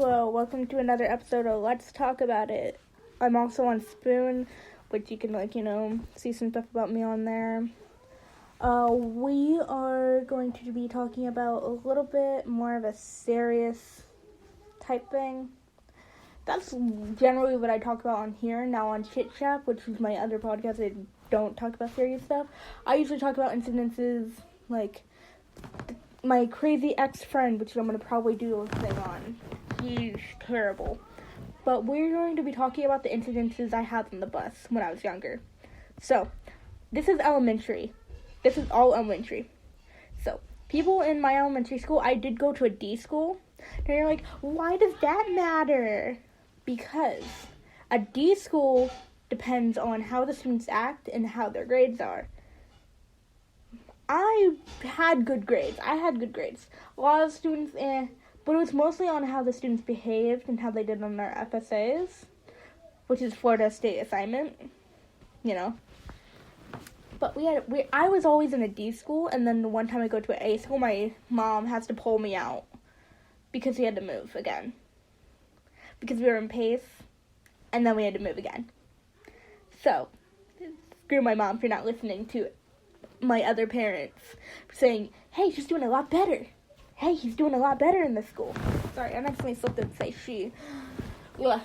Hello, welcome to another episode of Let's Talk About It. I'm also on Spoon, which you can, see some stuff about me on there. We are going to be talking about a little bit more of a serious type thing. That's generally what I talk about on here. Now on Chit Chat, which is my other podcast, I don't talk about serious stuff. I usually talk about incidences like my crazy ex-friend, which I'm going to probably do a thing on. He's terrible. But we're going to be talking about the incidences I had on the bus when I was younger. So, this is elementary. This is all elementary. So, people in my elementary school, I did go to a D school. And you're like, why does that matter? Because a D school depends on how the students act and how their grades are. I had good grades. A lot of students, but it was mostly on how the students behaved and how they did on their FSAs, which is Florida State Assignment, But I was always in a D school, and then the one time I go to an A school, my mom has to pull me out because we had to move again. Because we were in PACE, and then we had to move again. So, screw my mom for not listening to my other parents saying, hey, she's doing a lot better. Hey, he's doing a lot better in this school. Sorry, I accidentally slipped and say she. Ugh.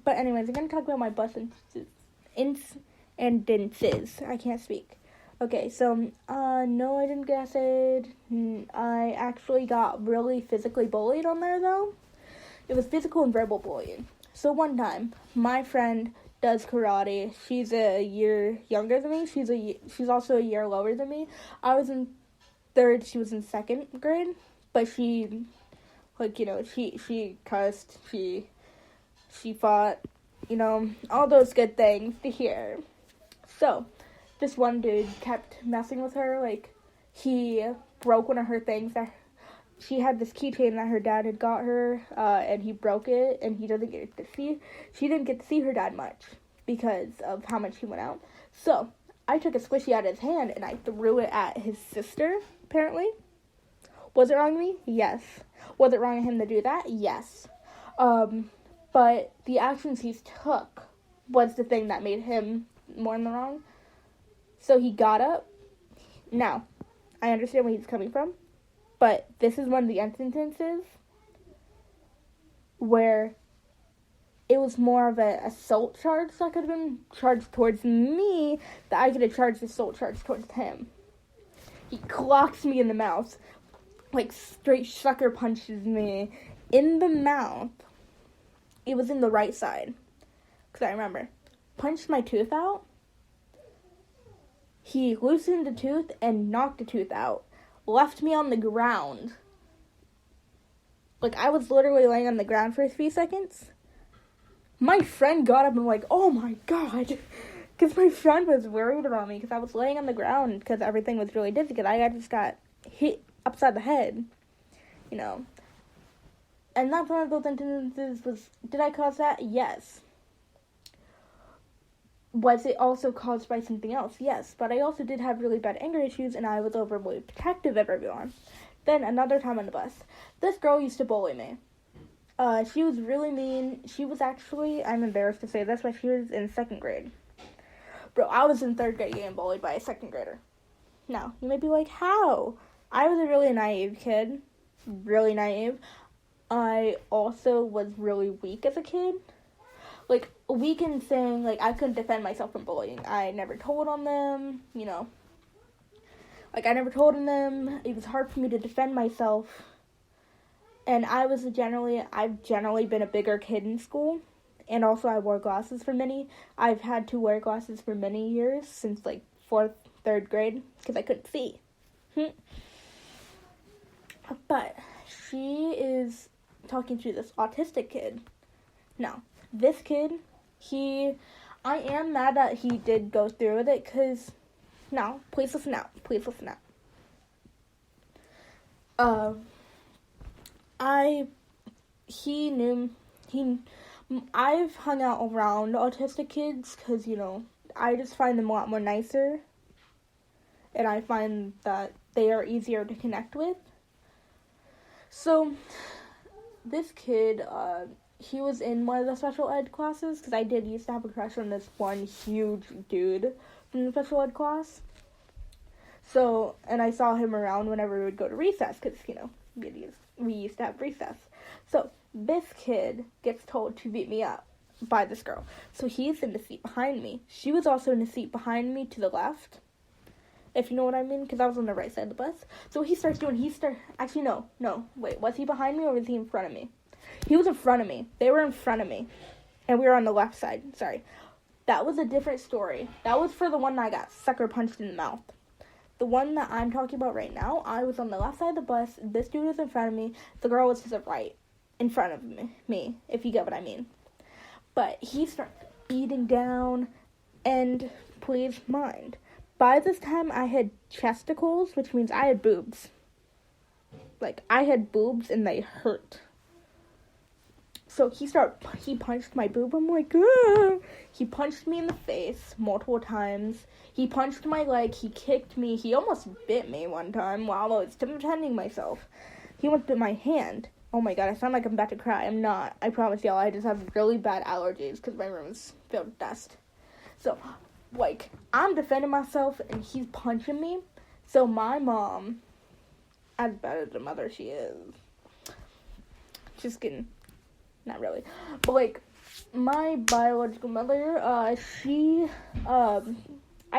But anyways, I'm going to talk about my bus incidences. I can't speak. Okay, so, no, I didn't get acid. I actually got really physically bullied on there, though. It was physical and verbal bullying. So one time, my friend does karate. She's a year younger than me. She's also a year lower than me. I was in third. She was in second grade. But she cussed. She fought. All those good things to hear. So, this one dude kept messing with her. Like, he broke one of her things that she had this keychain that her dad had got her, and he broke it, and she didn't get to see her dad much because of how much he went out. So, I took a squishy out of his hand, and I threw it at his sister, apparently. Was it wrong of me? Yes. Was it wrong of him to do that? Yes. But the actions he took was the thing that made him more in the wrong. So, he got up. Now, I understand where he's coming from. But this is one of the instances where it was more of an assault charge that could have been charged towards me that I could have charged assault charge towards him. He clocks me in the mouth, like straight sucker punches me in the mouth. It was in the right side, because I remember. Punched my tooth out. He loosened the tooth and knocked the tooth out. Left me on the ground. Like, I was literally laying on the ground for a few seconds. My friend got up and like, oh my god. Because my friend was worried about me because I was laying on the ground because everything was really dizzy because I just got hit upside the head. And that's one of those instances did I cause that? Yes. Was it also caused by something else? Yes, but I also did have really bad anger issues, and I was overly protective of everyone. Then, another time on the bus, this girl used to bully me. She was really mean. She was actually, I'm embarrassed to say this, but she was in second grade. Bro, I was in third grade getting bullied by a second grader. Now, you might be like, how? I was a really naive kid. Really naive. I also was really weak as a kid. Like, weak in saying, like, I couldn't defend myself from bullying. I never told on them, Like, I never told on them. It was hard for me to defend myself. And I've generally been a bigger kid in school. And also, I wore glasses I've had to wear glasses for many years, since, like, third grade, because I couldn't see. But she is talking to this autistic kid. Now, this kid, I am mad that he did go through with it, because, no, please listen out. I've hung out around autistic kids, because, I just find them a lot more nicer, and I find that they are easier to connect with. So, this kid, he was in one of the special ed classes, because I did used to have a crush on this one huge dude from the special ed class. So, and I saw him around whenever we would go to recess, because, we used to have recess. So, this kid gets told to beat me up by this girl. So, he's in the seat behind me. She was also in the seat behind me to the left, if you know what I mean, because I was on the right side of the bus. So, actually, no, wait, was he behind me or was he in front of me? He was in front of me. They were in front of me, and we were on the left side. Sorry. That was a different story. That was for the one that I got sucker punched in the mouth. The one that I'm talking about right now, I was on the left side of the bus. This dude was in front of me. The girl was to the right, in front of me, if you get what I mean. But he started beating down, and please mind, by this time I had chesticles, which means I had boobs. Like, I had boobs, and they hurt. So he punched my boob. I'm like, ah! He punched me in the face multiple times. He punched my leg. He kicked me. He almost bit me one time while I was defending myself. He almost bit my hand. Oh my god, I sound like I'm about to cry. I'm not. I promise y'all, I just have really bad allergies because my room is filled with dust. So, like, I'm defending myself and he's punching me. So my mom, as bad as a mother she is, just kidding. Not really. But, like, my biological mother, I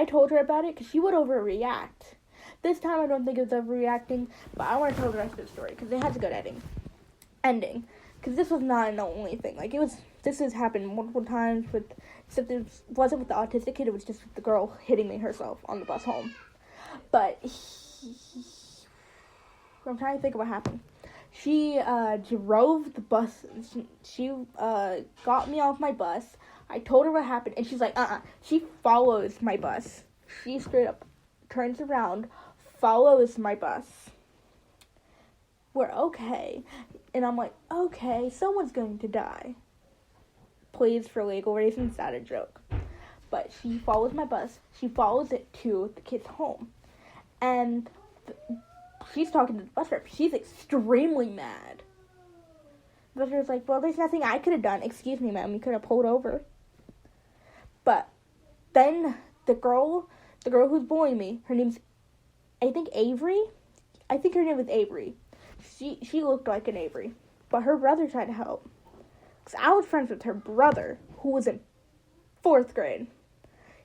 told her about it because she would overreact. This time I don't think it was overreacting, but I want to tell the rest of the story because it has a good ending. Because this was not an only thing. Like, this has happened multiple times except it wasn't with the autistic kid, it was just with the girl hitting me herself on the bus home. But I'm trying to think of what happened. She drove the bus. She got me off my bus. I told her what happened, and she's like, She follows my bus. She straight up turns around, follows my bus. We're okay. And I'm like, okay, someone's going to die. Please, for legal reasons, that's a joke. But she follows my bus. She follows it to the kid's home. And she's talking to the bus driver. She's extremely mad. The bus driver's like, well, there's nothing I could have done. Excuse me, ma'am. You could have pulled over. But then the girl who's bullying me, her name's, I think, Avery. I think her name was Avery. She looked like an Avery. But her brother tried to help. Because I was friends with her brother, who was in 4th grade.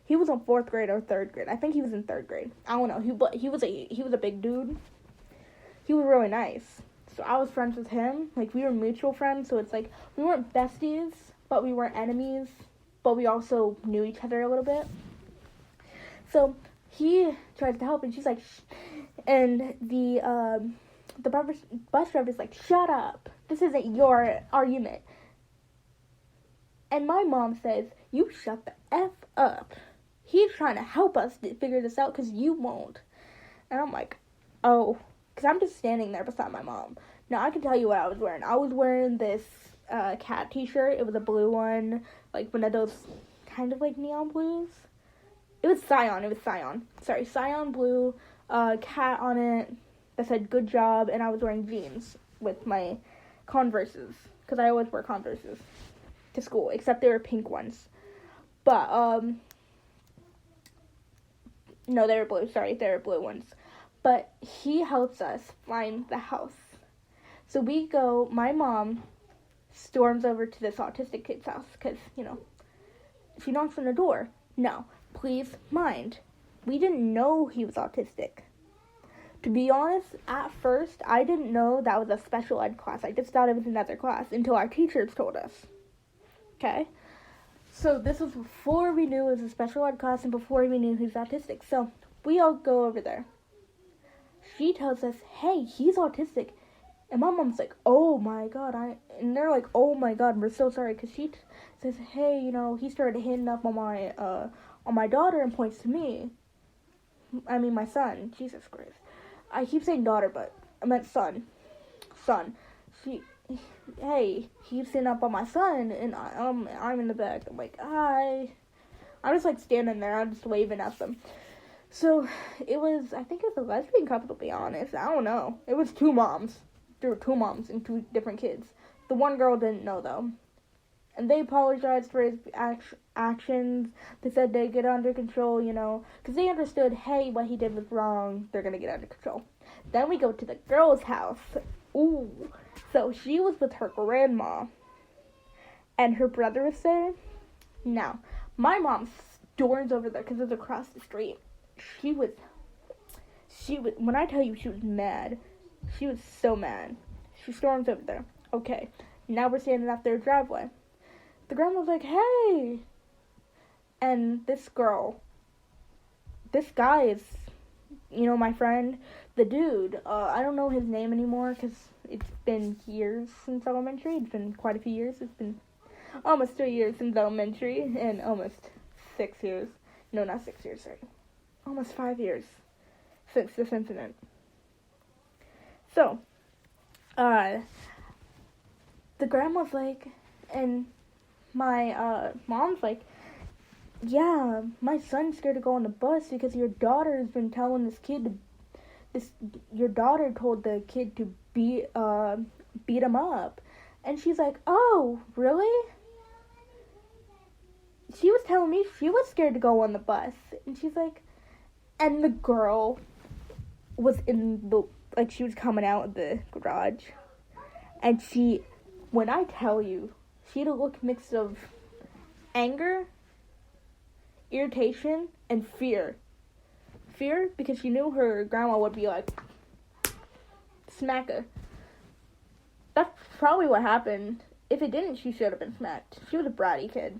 He was in 4th grade or 3rd grade. I think he was in 3rd grade. I don't know. He was a big dude. He was really nice. So I was friends with him. Like, we were mutual friends. So it's like, we weren't besties, but we weren't enemies. But we also knew each other a little bit. So he tries to help, and she's like, and the bus driver's like, shut up. This isn't your argument. And my mom says, you shut the F up. He's trying to help us figure this out because you won't. And I'm like, oh. Because I'm just standing there beside my mom. Now, I can tell you what I was wearing. I was wearing this cat t-shirt. It was a blue one. Like, one of those kind of like neon blues. It was cyan. Sorry, cyan blue. Cat on it that said good job. And I was wearing jeans with my Converses. Because I always wear Converses to school. Except they were pink ones. But, no, they were blue. Sorry, they were blue ones. But he helps us find the house. So we go, my mom storms over to this autistic kid's house. Because, she knocks on the door. Now, please mind, we didn't know he was autistic. To be honest, at first, I didn't know that was a special ed class. I just thought it was another class until our teachers told us. Okay? So this was before we knew it was a special ed class and before we knew he was autistic. So we all go over there. She tells us, hey, he's autistic. And my mom's like, oh my god. And they're like, oh my god, we're so sorry. Because she says, hey, he started hitting up on my daughter and points to me. I mean, my son. Jesus Christ. I keep saying daughter, but I meant son. Hey, he's sitting up on my son, and I'm in the back. I'm like, hi. I'm just like standing there. I'm just waving at them. So, I think it was a lesbian couple, to be honest. I don't know. It was 2 moms. There were 2 moms and 2 different kids. The one girl didn't know, though. And they apologized for his actions. They said they'd get under control, because they understood, hey, what he did was wrong. They're going to get under control. Then we go to the girl's house. Ooh. So she was with her grandma. And her brother was there. Now, my mom storms over there because it's across the street. She was, when I tell you she was mad, she was so mad. She storms over there. Okay, now we're standing at their driveway. The grandma's like, hey! And this guy is, my friend, the dude. I don't know his name anymore because it's been years since elementary. It's been quite a few years. It's been almost 3 years since elementary and almost 6 years. No, not 6 years, sorry. Almost 5 years since this incident. So, the grandma's like, and my mom's like, yeah, my son's scared to go on the bus because your daughter's been telling this kid your daughter told the kid to beat him up. And she's like, oh, really? She was telling me she was scared to go on the bus. And she's like, and the girl was she was coming out of the garage. And when I tell you, she had a look mix of anger, irritation, and fear. Fear because she knew her grandma would be like, smack her. That's probably what happened. If it didn't, she should have been smacked. She was a bratty kid.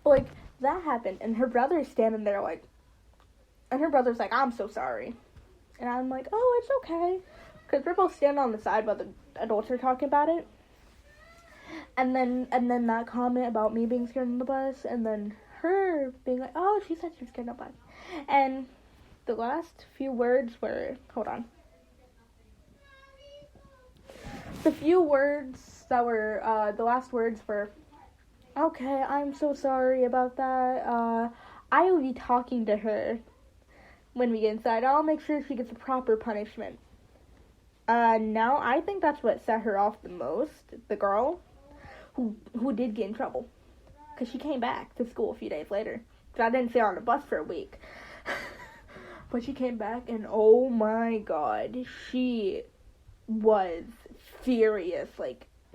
But, that happened, and her brother's standing there, and her brother's like, I'm so sorry. And I'm like, oh, it's okay. Because we're both standing on the side while the adults are talking about it. And then that comment about me being scared on the bus, and then her being like, oh, she said she was scared on the bus. And the last few words were, hold on. The few words that were, the last words were, okay, I'm so sorry about that. I will be talking to her when we get inside. I'll make sure she gets a proper punishment. Now, I think that's what set her off the most, the girl, who did get in trouble. Because she came back to school a few days later. So I didn't see her on the bus for a week. But she came back, and oh my god, she was furious.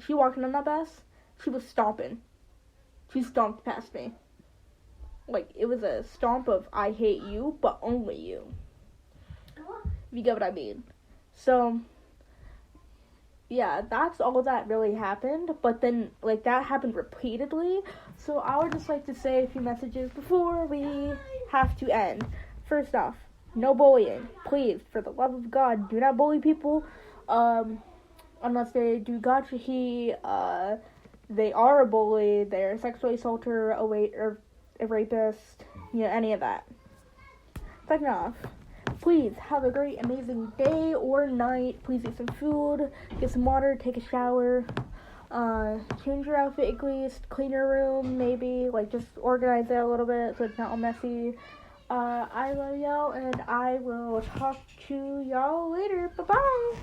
She walked on that bus, she was stomping. She stomped past me. It was a stomp of, I hate you, but only you. If you get what I mean. So, yeah, that's all that really happened. But then, that happened repeatedly. So, I would just like to say a few messages before we have to end. First off, no bullying. Please, for the love of God, do not bully people. Unless they do gotcha he, they are a bully, they're a sexually assaulter, a rapist, any of that. Second off, please have a great, amazing day or night. Please eat some food, get some water, take a shower, change your outfit at least, clean your room, maybe, just organize it a little bit so it's not all messy. I love y'all, and I will talk to y'all later. Bye-bye!